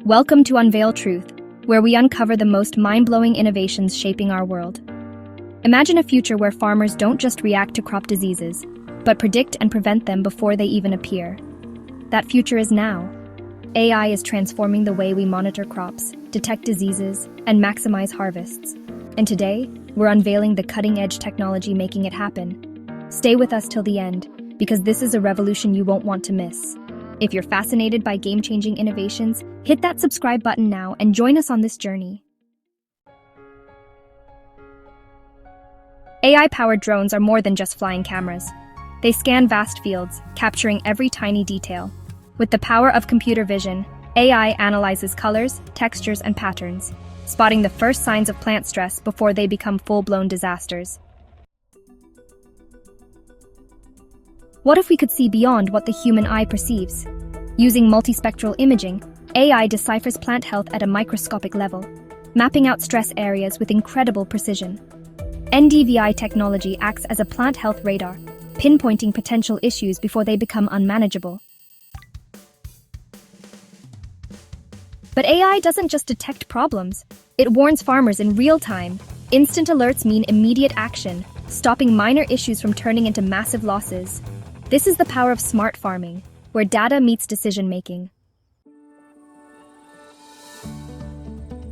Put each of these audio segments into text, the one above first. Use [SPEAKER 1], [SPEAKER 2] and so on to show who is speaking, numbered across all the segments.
[SPEAKER 1] Welcome to Unveil Truth, where we uncover the most mind-blowing innovations shaping our world. Imagine a future where farmers don't just react to crop diseases, but predict and prevent them before they even appear. That future is now. AI is transforming the way we monitor crops, detect diseases, and maximize harvests. And today, we're unveiling the cutting-edge technology making it happen. Stay with us till the end, because this is a revolution you won't want to miss. If you're fascinated by game-changing innovations, hit that subscribe button now and join us on this journey. AI-powered drones are more than just flying cameras. They scan vast fields, capturing every tiny detail. With the power of computer vision, AI analyzes colors, textures, and patterns, spotting the first signs of plant stress before they become full-blown disasters. What if we could see beyond what the human eye perceives? Using multi-spectral imaging, AI deciphers plant health at a microscopic level, mapping out stress areas with incredible precision. NDVI technology acts as a plant health radar, pinpointing potential issues before they become unmanageable. But AI doesn't just detect problems, it warns farmers in real time. Instant alerts mean immediate action, stopping minor issues from turning into massive losses. This is the power of smart farming, where data meets decision-making.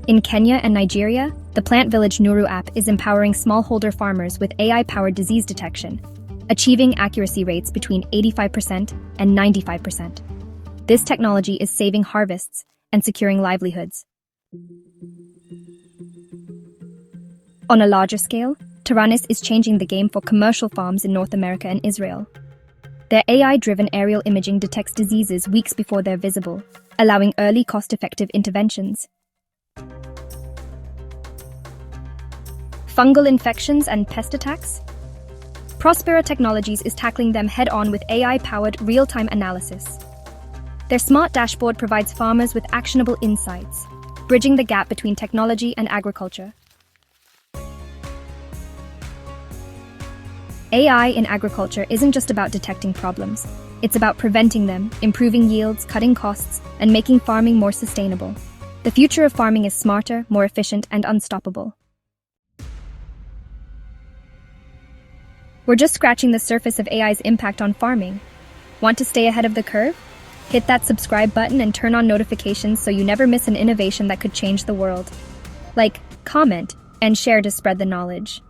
[SPEAKER 1] In Kenya and Nigeria, the PlantVillage Nuru app is empowering smallholder farmers with AI-powered disease detection, achieving accuracy rates between 85% and 95%. This technology is saving harvests and securing livelihoods. On a larger scale, Taranis is changing the game for commercial farms in North America and Israel. Their AI-driven aerial imaging detects diseases weeks before they're visible, allowing early, cost-effective interventions. Fungal infections and pest attacks? Prospera Technologies is tackling them head-on with AI-powered real-time analysis. Their smart dashboard provides farmers with actionable insights, bridging the gap between technology and agriculture. AI in agriculture isn't just about detecting problems. It's about preventing them, improving yields, cutting costs, and making farming more sustainable. The future of farming is smarter, more efficient, and unstoppable. We're just scratching the surface of AI's impact on farming. Want to stay ahead of the curve? Hit that subscribe button and turn on notifications so you never miss an innovation that could change the world. Like, comment, and share to spread the knowledge.